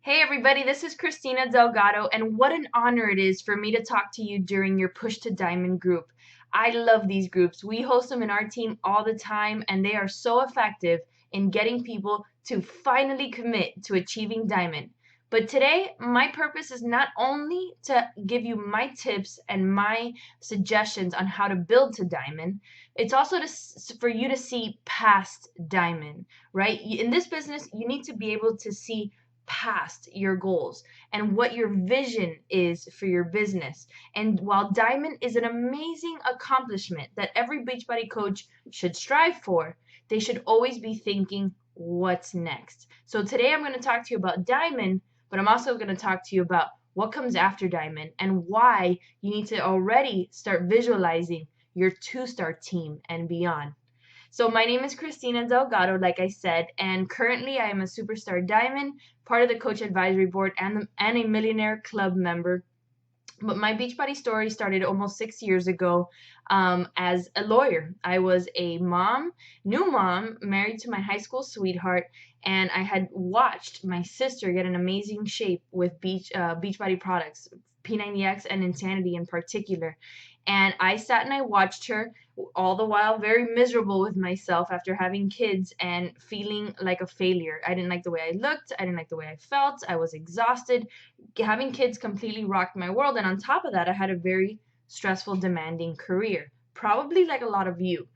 Hey everybody, this is Kristina Delgado, and what an honor it is for me to talk to you during your Push to Diamond group. I love these groups. We host them in our team all the time, and they are so effective in getting people to finally commit to achieving Diamond. But today, my purpose is not only to give you my tips and my suggestions on how to build to Diamond, it's also for you to see past Diamond, right? In this business, you need to be able to see past your goals and what your vision is for your business. And while Diamond is an amazing accomplishment that every Beachbody coach should strive for, they should always be thinking, what's next? So today I'm going to talk to you about Diamond, but I'm also going to talk to you about what comes after Diamond and why you need to already start visualizing your two-star team and beyond. So my name is Kristina Delgado, like I said, and currently I am a Superstar Diamond, part of the Coach Advisory Board, and a Millionaire Club member. But my Beachbody story started almost 6 years ago as a lawyer. I was a new mom, married to my high school sweetheart, and I had watched my sister get an amazing shape with Beachbody products, P90X and Insanity in particular. And I sat and I watched her all the while very miserable with myself after having kids and feeling like a failure. I didn't like the way I looked. I didn't like the way I felt. I was exhausted. Having kids completely rocked my world. And on top of that, I had a very stressful, demanding career, probably like a lot of you.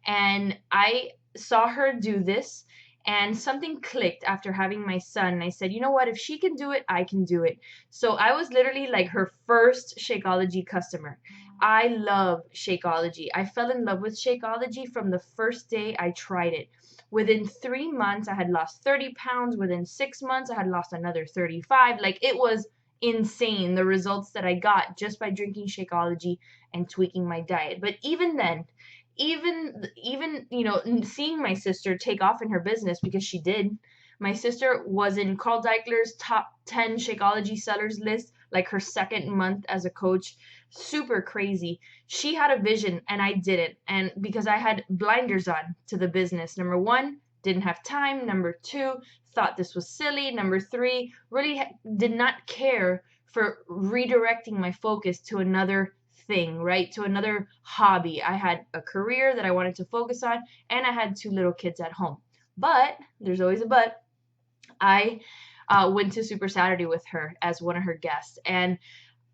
And I saw her do this, and something clicked after having my son. And I said, you know what? If she can do it, I can do it. So I was literally like her first Shakeology customer. I love Shakeology. I fell in love with Shakeology from the first day I tried it. Within 3 months, I had lost 30 pounds. Within 6 months, I had lost another 35. Like, it was insane, the results that I got just by drinking Shakeology and tweaking my diet. But even then, even seeing my sister take off in her business, because she did. My sister was in Carl Deichler's top 10 Shakeology sellers list, like her second month as a coach. Super crazy. She had a vision and I didn't. And because I had blinders on to the business. Number one, didn't have time. Number two, thought this was silly. Number three, really did not care for redirecting my focus to another thing, right? To another hobby. I had a career that I wanted to focus on, and I had two little kids at home. But there's always a but. I went to Super Saturday with her as one of her guests, and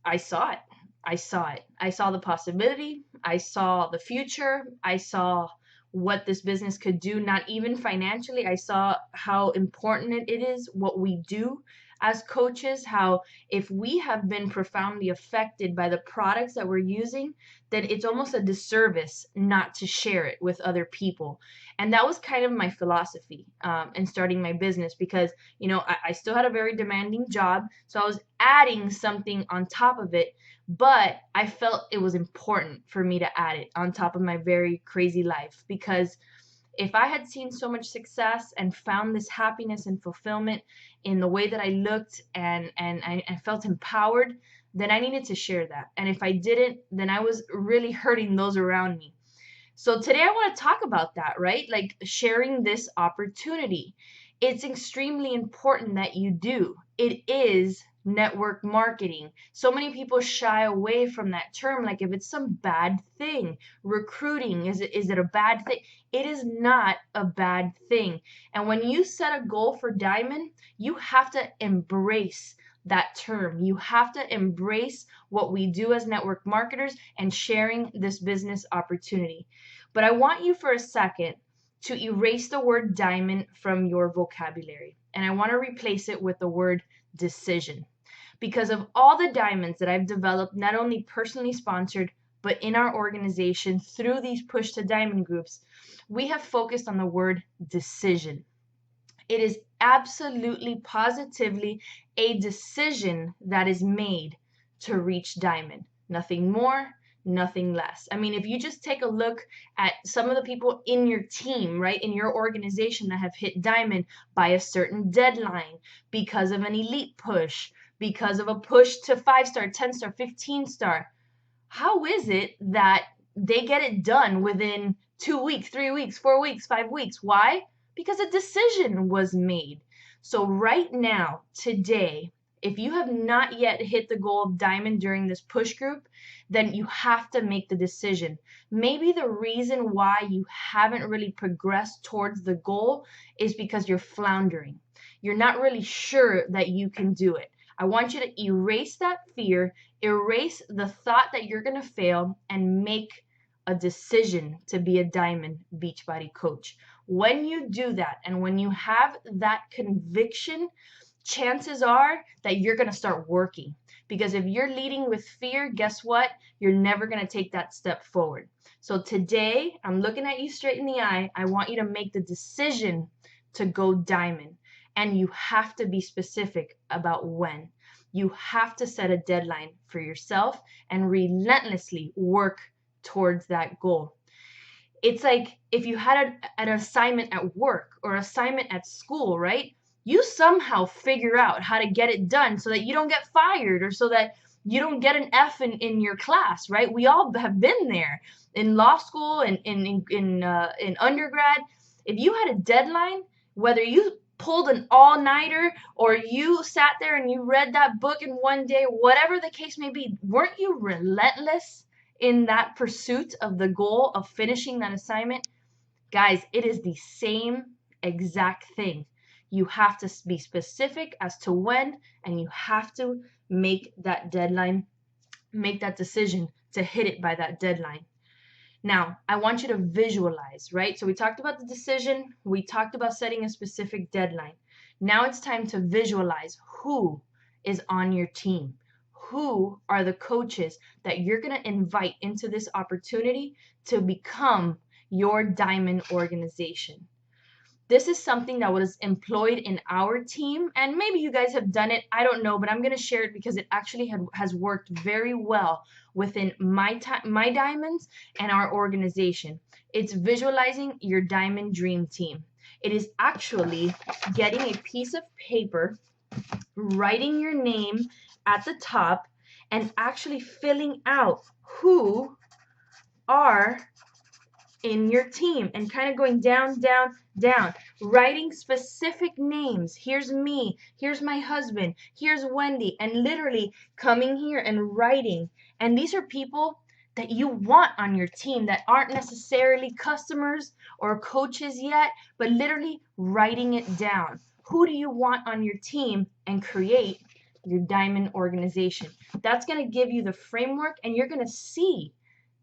I saw it. I saw it. I saw the possibility. I saw the future. I saw what this business could do, not even financially. I saw how important it is what we do as coaches, how if we have been profoundly affected by the products that we're using, then it's almost a disservice not to share it with other people. And that was kind of my philosophy in starting my business, because, I still had a very demanding job. So I was adding something on top of it, but I felt it was important for me to add it on top of my very crazy life, because if I had seen so much success and found this happiness and fulfillment in the way that I looked, and I felt empowered, then I needed to share that. And if I didn't, then I was really hurting those around me. So today I want to talk about that, right? Like, sharing this opportunity. It's extremely important that you do. It is network marketing. So many people shy away from that term, like if it's some bad thing. Recruiting, is it a bad thing? It is not a bad thing. And when you set a goal for Diamond, you have to embrace that term. You have to embrace what we do as network marketers and sharing this business opportunity. But I want you for a second to erase the word diamond from your vocabulary. And I want to replace it with the word decision. Because of all the diamonds that I've developed, not only personally sponsored, but in our organization through these Push to Diamond groups, we have focused on the word decision. It is absolutely, positively a decision that is made to reach diamond. Nothing more, nothing less. I mean, if you just take a look at some of the people in your team, right, in your organization that have hit diamond by a certain deadline, because of an elite push, because of a push to 5-star, 10-star, 15-star, how is it that they get it done within 2 weeks, 3 weeks, 4 weeks, 5 weeks? Why? Because a decision was made. So right now, today, if you have not yet hit the goal of diamond during this push group, then you have to make the decision. Maybe the reason why you haven't really progressed towards the goal is because you're floundering. You're not really sure that you can do it. I want you to erase that fear, erase the thought that you're going to fail, and make a decision to be a diamond Beachbody coach. When you do that, and when you have that conviction, chances are that you're going to start working. Because if you're leading with fear, guess what? You're never going to take that step forward. So today, I'm looking at you straight in the eye. I want you to make the decision to go diamond. And you have to be specific about when. You have to set a deadline for yourself and relentlessly work towards that goal. It's like if you had an assignment at work or assignment at school, right? You somehow figure out how to get it done so that you don't get fired or so that you don't get an F in your class, right? We all have been there in law school and in undergrad. If you had a deadline, whether you pulled an all-nighter or you sat there and you read that book in one day, whatever the case may be, weren't you relentless in that pursuit of the goal of finishing that assignment? Guys, it is the same exact thing. You have to be specific as to when, and you have to make that deadline, make that decision to hit it by that deadline. Now, I want you to visualize, right? So we talked about the decision, we talked about setting a specific deadline. Now it's time to visualize who is on your team. Who are the coaches that you're going to invite into this opportunity to become your diamond organization? This is something that was employed in our team, and maybe you guys have done it, I don't know, but I'm going to share it because it actually has worked very well within my diamonds and our organization. It's visualizing your diamond dream team. It is actually getting a piece of paper, writing your name at the top, and actually filling out who are in your team and kind of going down, down, down, writing specific names. Here's me, here's my husband, here's Wendy, and literally coming here and writing. And these are people that you want on your team that aren't necessarily customers or coaches yet, but literally writing it down. Who do you want on your team and create your diamond organization? That's going to give you the framework, and you're going to see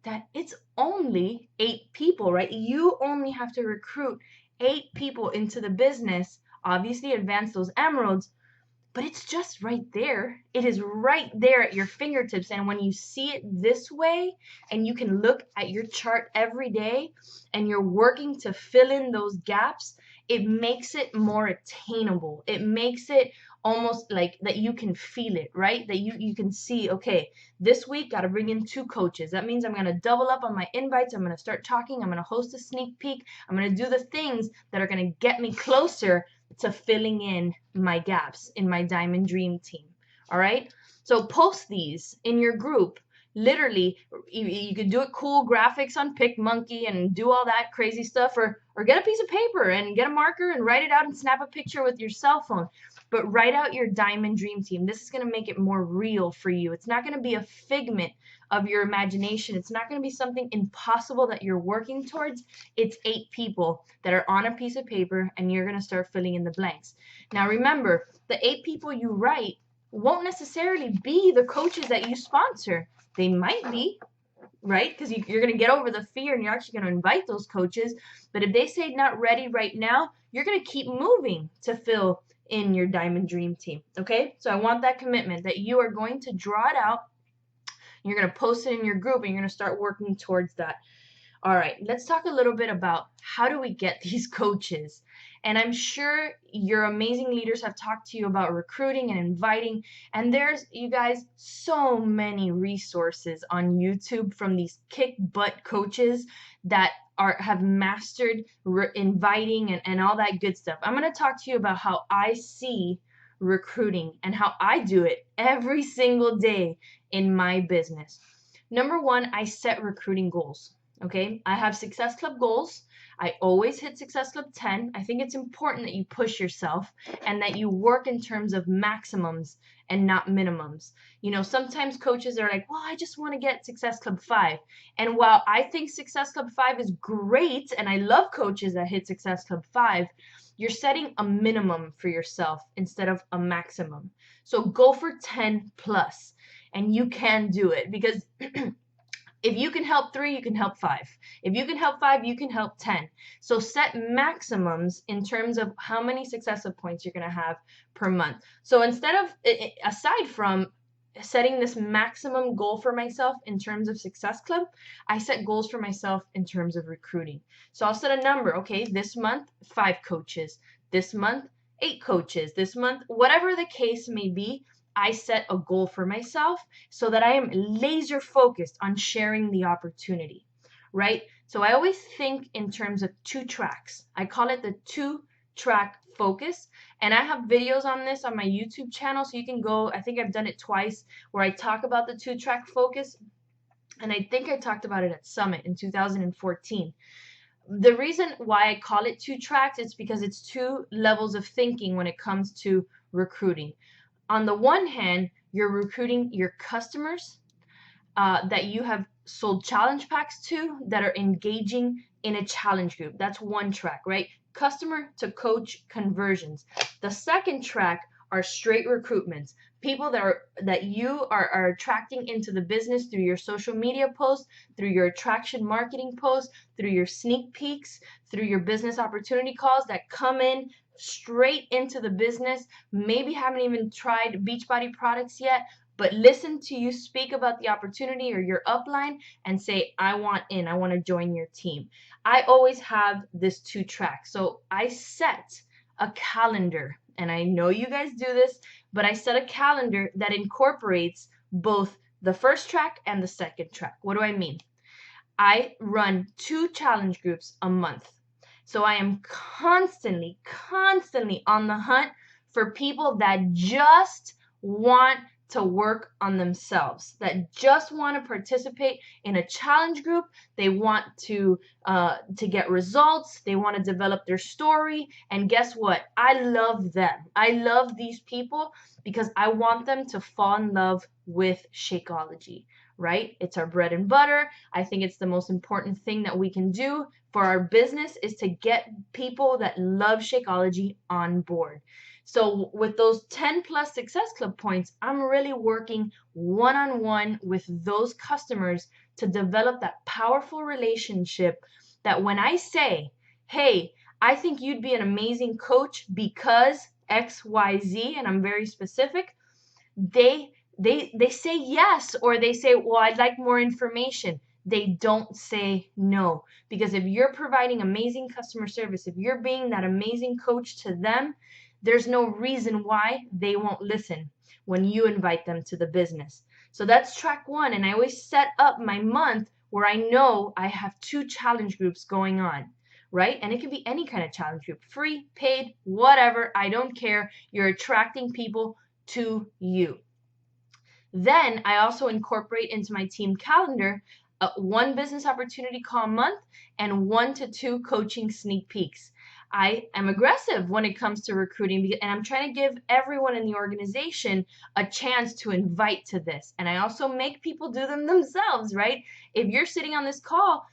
that it's only 8 people, right? You only have to recruit 8 people into the business, obviously advance those emeralds, but it's just right there. It is right there at your fingertips. And when you see it this way, and you can look at your chart every day, and you're working to fill in those gaps, it makes it more attainable. It makes it almost like that you can feel it, right? That you can see, okay, this week got to bring in 2 coaches. That means I'm going to double up on my invites. I'm going to start talking. I'm going to host a sneak peek. I'm going to do the things that are going to get me closer to filling in my gaps in my diamond dream team. All right? So post these in your group. Literally, you could do it cool graphics on PicMonkey and do all that crazy stuff, or get a piece of paper and get a marker and write it out and snap a picture with your cell phone. But write out your diamond dream team. This is going to make it more real for you. It's not going to be a figment of your imagination. It's not going to be something impossible that you're working towards. It's 8 people that are on a piece of paper, and you're going to start filling in the blanks. Now remember, the 8 people you write won't necessarily be the coaches that you sponsor. They might be, right? Because you're going to get over the fear and you're actually going to invite those coaches. But if they say not ready right now, you're going to keep moving to fill in your diamond dream team. Okay? So I want that commitment that you are going to draw it out. You're going to post it in your group, and you're going to start working towards that. All right, let's talk a little bit about how do we get these coaches. And I'm sure your amazing leaders have talked to you about recruiting and inviting. And there's, you guys, so many resources on YouTube from these kick butt coaches that have mastered inviting and all that good stuff. I'm going to talk to you about how I see recruiting and how I do it every single day in my business. Number 1, I set recruiting goals. Okay, I have Success Club goals. I always hit Success Club 10. I think it's important that you push yourself and that you work in terms of maximums and not minimums. Sometimes coaches are like, well, I just want to get Success Club 5. And while I think Success Club 5 is great, and I love coaches that hit Success Club 5, you're setting a minimum for yourself instead of a maximum. So go for 10 plus, and you can do it, because if you can help 3, you can help 5. If you can help 5, you can help 10. So set maximums in terms of how many successive points you're going to have per month. So aside from setting this maximum goal for myself in terms of Success Club, I set goals for myself in terms of recruiting. So I'll set a number. Okay, this month, 5 coaches. This month, 8 coaches. This month, whatever the case may be, I set a goal for myself so that I am laser focused on sharing the opportunity, right? So I always think in terms of 2 tracks. I call it the 2-track focus. And I have videos on this on my YouTube channel, so you can go. I think I've done it twice where I talk about the 2-track focus. And I think I talked about it at Summit in 2014. The reason why I call it 2 tracks is because it's 2 levels of thinking when it comes to recruiting. On the one hand, you're recruiting your customers that you have sold challenge packs to that are engaging in a challenge group. That's one track, right? Customer to coach conversions. The second track are straight recruitments. People that you are attracting into the business through your social media posts, through your attraction marketing posts, through your sneak peeks, through your business opportunity calls that come in straight into the business, maybe haven't even tried Beachbody products yet, but listen to you speak about the opportunity or your upline and say, I want in, I want to join your team. I always have this 2 tracks. So I set a calendar, and I know you guys do this, but I set a calendar that incorporates both the first track and the second track. What do I mean? I run 2 challenge groups a month. So I am constantly on the hunt for people that just want to work on themselves, that just want to participate in a challenge group. They want to get results. They want to develop their story. And guess what? I love them. I love these people because I want them to fall in love with Shakeology, right? It's our bread and butter. I think it's the most important thing that we can do for our business is to get people that love Shakeology on board. So with those 10 plus Success Club points, I'm really working one-on-one with those customers to develop that powerful relationship that when I say, hey, I think you'd be an amazing coach because XYZ, and I'm very specific, they say yes, or they say, well, I'd like more information. They don't say no, because if you're providing amazing customer service, if you're being that amazing coach to them, there's no reason why they won't listen when you invite them to the business. So that's track 1. And I always set up my month where I know I have 2 challenge groups going on, right? And it can be any kind of challenge group, free, paid, whatever. I don't care. You're attracting people to you. Then I also incorporate into my team calendar 1 business opportunity call a month and 1 to 2 coaching sneak peeks. I am aggressive when it comes to recruiting, and I'm trying to give everyone in the organization a chance to invite to this. And I also make people do them themselves, right? If you're sitting on this call,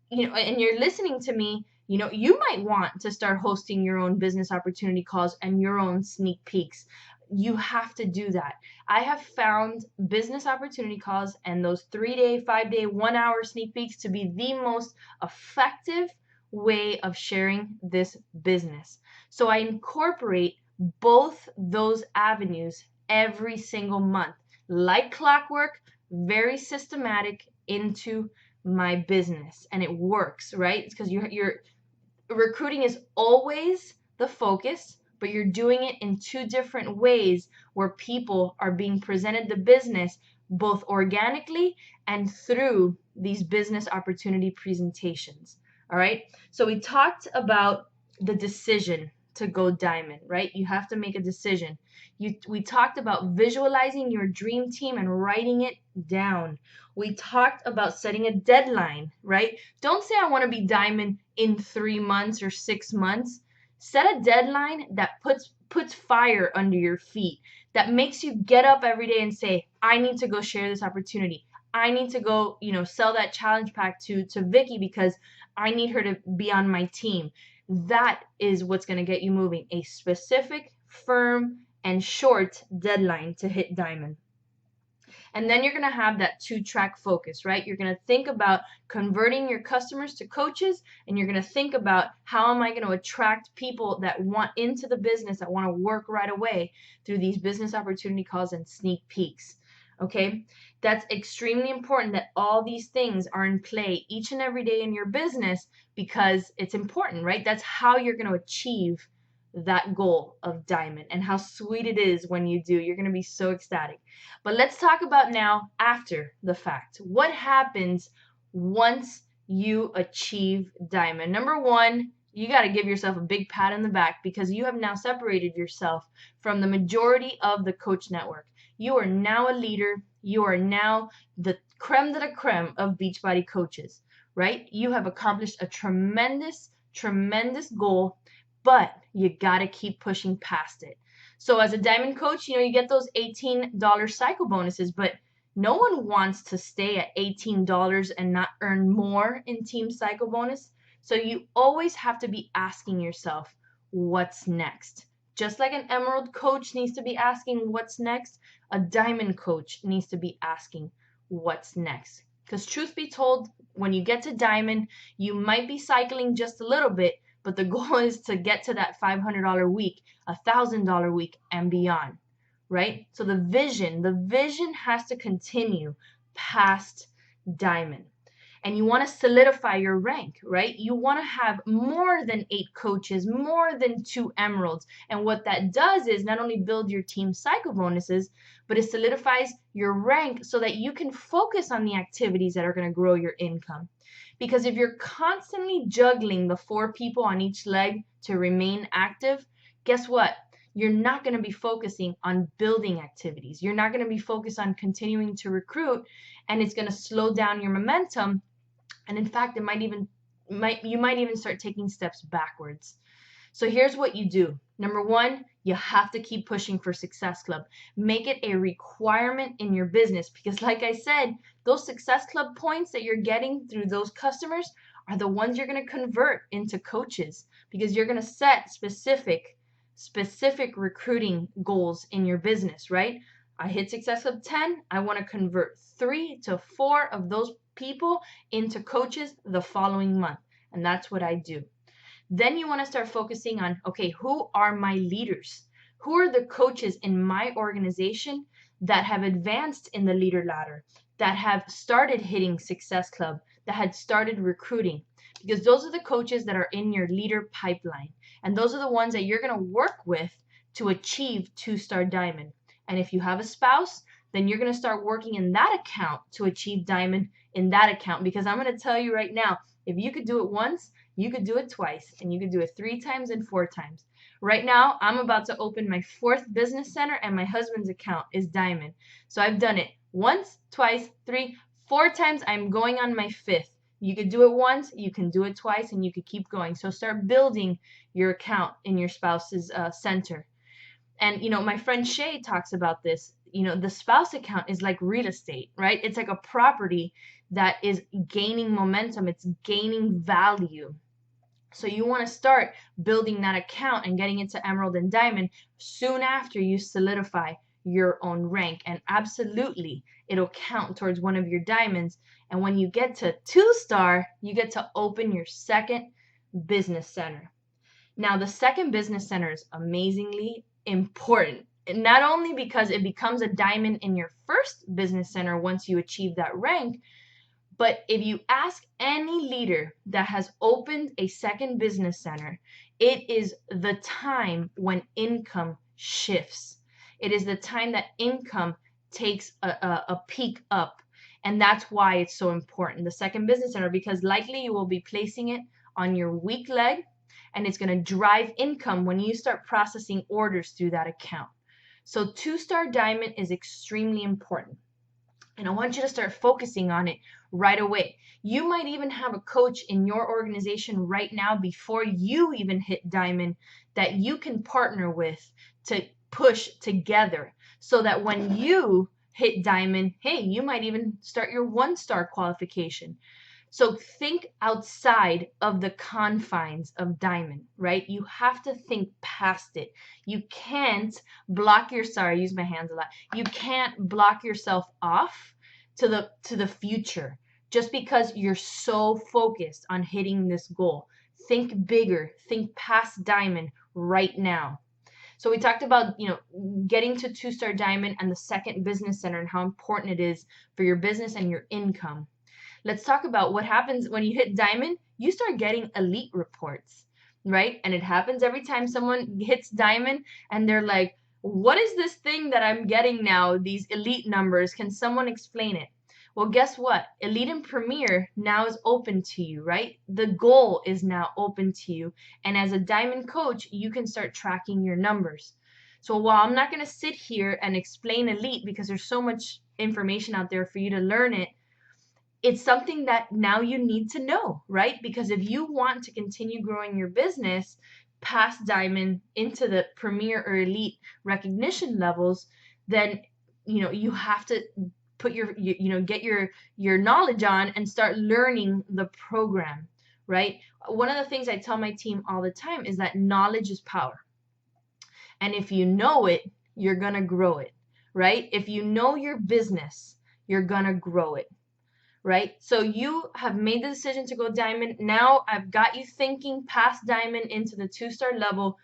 and you're listening to me, you might want to start hosting your own business opportunity calls and your own sneak peeks. You have to do that. I have found business opportunity calls and those 3-day, 5-day, 1-hour sneak peeks to be the most effective way of sharing this business. So I incorporate both those avenues every single month, like clockwork, very systematic into my business, and it works, right? It's because you're recruiting is always the focus, but you're doing it in 2 different ways where people are being presented the business both organically and through these business opportunity presentations. All right. So we talked about the decision, to go diamond, right? You have to make a decision. We talked about visualizing your dream team and writing it down. We talked about setting a deadline, right? Don't say I want to be diamond in 3 months or 6 months. Set a deadline that puts fire under your feet, that makes you get up every day and say, I need to go share this opportunity. I need to go, sell that challenge pack to Vicky because I need her to be on my team. That is what's going to get you moving. A specific, firm, and short deadline to hit diamond. And then you're going to have that 2-track focus, right? You're going to think about converting your customers to coaches, and you're going to think about how am I going to attract people that want into the business, that want to work right away through these business opportunity calls and sneak peeks. Okay, that's extremely important that all these things are in play each and every day in your business because it's important, right? That's how you're going to achieve that goal of diamond, and how sweet it is when you do. You're going to be so ecstatic. But let's talk about now after the fact. What happens once you achieve diamond? Number one, you got to give yourself a big pat on the back because you have now separated yourself from the majority of the coach network. You are now a leader. You are now the creme de la creme of Beachbody coaches, right? You have accomplished a tremendous, tremendous goal, but you got to keep pushing past it. So as a diamond coach, you get those $18 cycle bonuses, but no one wants to stay at $18 and not earn more in team cycle bonus. So you always have to be asking yourself, what's next? Just like an emerald coach needs to be asking what's next, a diamond coach needs to be asking what's next. Because truth be told, when you get to diamond, you might be cycling just a little bit, but the goal is to get to that $500 week, $1,000 week, and beyond, right? So the vision has to continue past diamond. And you want to solidify your rank, right? You want to have more than 8 coaches, more than 2 emeralds. And what that does is not only build your team cycle bonuses, but it solidifies your rank so that you can focus on the activities that are going to grow your income. Because if you're constantly juggling the 4 people on each leg to remain active, guess what? You're not going to be focusing on building activities. You're not going to be focused on continuing to recruit, and it's going to slow down your momentum. And in fact, you might even start taking steps backwards. So here's what you do. Number one, you have to keep pushing for Success Club. Make it a requirement in your business because like I said, those Success Club points that you're getting through those customers are the ones you're going to convert into coaches because you're going to set specific recruiting goals in your business, right? I hit Success Club 10. I want to convert 3 to 4 of those people into coaches the following month. And that's what I do. Then you want to start focusing on, okay, who are my leaders? Who are the coaches in my organization that have advanced in the leader ladder, that have started hitting Success Club, that had started recruiting? Because those are the coaches that are in your leader pipeline. And those are the ones that you're going to work with to achieve 2-star diamond. And if you have a spouse, then you're going to start working in that account to achieve diamond in that account. Because I'm going to tell you right now, if you could do it once, you could do it twice, and you could do it 3 times and 4 times. Right now, I'm about to open my 4th business center, and my husband's account is diamond. So I've done it once, twice, 3, 4 times. I'm going on my 5th. You could do it once, you can do it twice, and you could keep going. So start building your account in your spouse's center. And, my friend Shay talks about this. The spouse account is like real estate, right? It's like a property that is gaining momentum. It's gaining value. So you want to start building that account and getting into emerald and diamond soon after you solidify your own rank. And absolutely, it'll count towards one of your diamonds. And when you get to 2-star, you get to open your 2nd business center. Now, the 2nd business center is amazingly important. Not only because it becomes a diamond in your 1st business center once you achieve that rank, but if you ask any leader that has opened a 2nd business center, it is the time when income shifts. It is the time that income takes a peak up. And that's why it's so important, the 2nd business center, because likely you will be placing it on your weak leg. and it's going to drive income when you start processing orders through that account. So 2-star diamond is extremely important. And I want you to start focusing on it right away. You might even have a coach in your organization right now before you even hit diamond that you can partner with to push together so that when you hit diamond, hey, you might even start your 1-star qualification. So think outside of the confines of diamond, right? You have to think past it. You can't block your, sorry, I use my hands a lot. You can't block yourself off to the future just because you're so focused on hitting this goal. Think bigger, think past diamond right now. So we talked about, getting to 2-star diamond and the second business center and how important it is for your business and your income. Let's talk about what happens when you hit diamond. You start getting elite reports, right? And it happens every time someone hits diamond and they're like, what is this thing that I'm getting now, these elite numbers? Can someone explain it? Well, guess what? Elite and Premier now is open to you, right? The goal is now open to you. And as a diamond coach, you can start tracking your numbers. So while I'm not going to sit here and explain elite because there's so much information out there for you to learn it, it's something that now you need to know, right? Because if you want to continue growing your business past diamond into the premier or elite recognition levels, then you have to put get your knowledge on and start learning the program, right? One of the things I tell my team all the time is that knowledge is power. And if you know it, you're going to grow it, right? If you know your business, you're going to grow it. Right? So you have made the decision to go diamond. Now I've got you thinking past diamond into the 2-star level.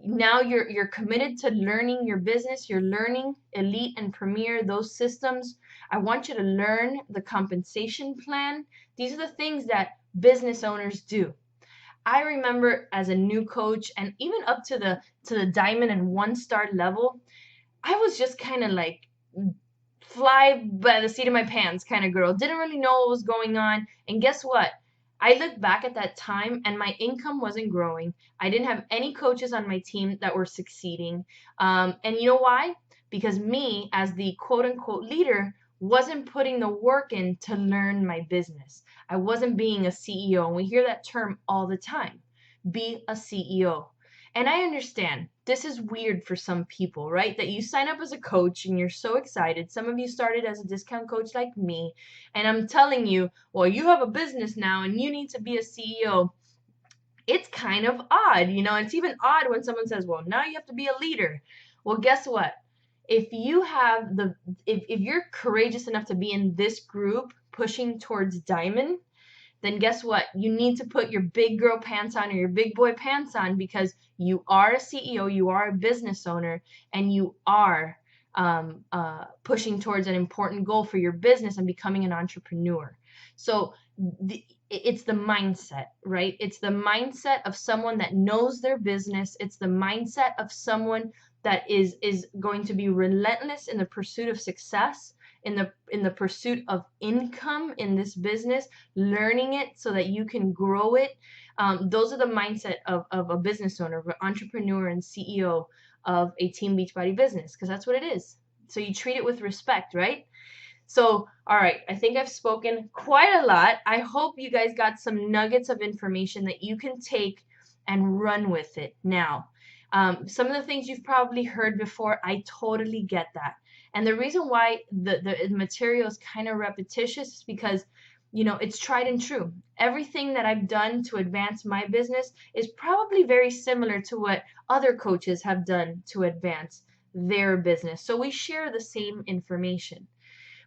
Now you're committed to learning your business. You're learning elite and premier, those systems. I want you to learn the compensation plan. These are the things that business owners do. I remember as a new coach and even up to the diamond and 1-star level, I was just kind of like fly by the seat of my pants kind of girl. Didn't really know what was going on. And guess what? I look back at that time and my income wasn't growing. I didn't have any coaches on my team that were succeeding. And you know why? Because me, as the quote unquote leader, wasn't putting the work in to learn my business. I wasn't being a CEO. And we hear that term all the time. Be a CEO. And I understand this is weird for some people, right? That you sign up as a coach and you're so excited. Some of you started as a discount coach like me. And I'm telling you, well, you have a business now and you need to be a CEO. It's kind of odd, it's even odd when someone says, well, now you have to be a leader. Well, guess what? If you have if you're courageous enough to be in this group pushing towards diamond, then guess what? You need to put your big girl pants on or your big boy pants on because you are a CEO, you are a business owner, and you are pushing towards an important goal for your business and becoming an entrepreneur. So it's the mindset, right? It's the mindset of someone that knows their business. It's the mindset of someone that is going to be relentless in the pursuit of success, in the pursuit of income in this business, learning it so that you can grow it. Those are the mindset of a business owner, of an entrepreneur and CEO of a Team Beachbody business, because that's what it is. So you treat it with respect, right? So, all right, I think I've spoken quite a lot. I hope you guys got some nuggets of information that you can take and run with it now. Some of the things you've probably heard before, I totally get that. And the reason why the material is kind of repetitious is because, it's tried and true. Everything that I've done to advance my business is probably very similar to what other coaches have done to advance their business. So we share the same information.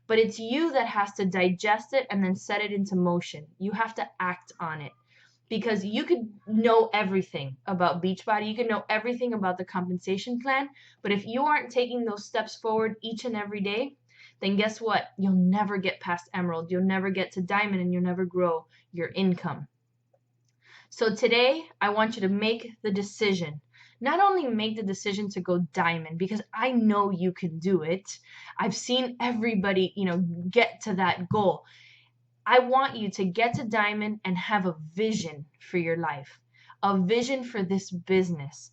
But it's you that has to digest it and then set it into motion. You have to act on it. Because you could know everything about Beachbody, you could know everything about the compensation plan, but if you aren't taking those steps forward each and every day, then guess what? You'll never get past Emerald, you'll never get to Diamond, and you'll never grow your income. So today, I want you to make the decision. Not only make the decision to go diamond, because I know you can do it. I've seen everybody, get to that goal. I want you to get to diamond and have a vision for your life. a vision for this business.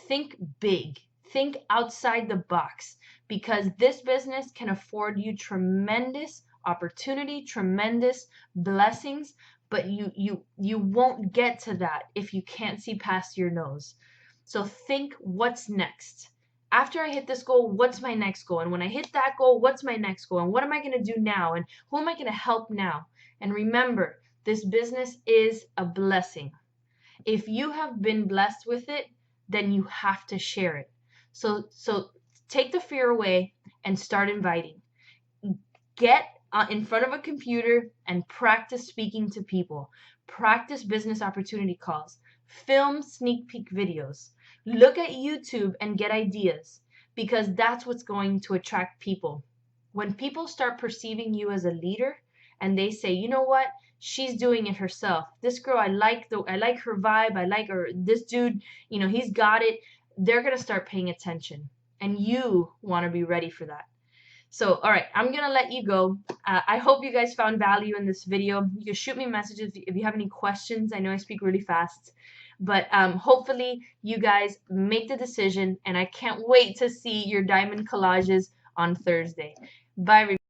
Think big. Think outside the box, because this business can afford you tremendous opportunity, tremendous blessings, but you won't get to that if you can't see past your nose. So think, what's next? After I hit this goal, what's my next goal? And when I hit that goal, what's my next goal? And what am I going to do now? And who am I going to help now? And remember, this business is a blessing. If you have been blessed with it, then you have to share it. So take the fear away and start inviting. Get in front of a computer and practice speaking to people. Practice business opportunity calls. Film sneak peek videos. Look at YouTube and get ideas, because that's what's going to attract people. When people start perceiving you as a leader and they say, you know what? She's doing it herself. This girl, I like her vibe. I like her. This dude, he's got it. They're going to start paying attention. And you want to be ready for that. So, all right, I'm going to let you go. I hope you guys found value in this video. You can shoot me messages if you have any questions. I know I speak really fast. But hopefully you guys make the decision, and I can't wait to see your diamond collages on Thursday. Bye, everybody.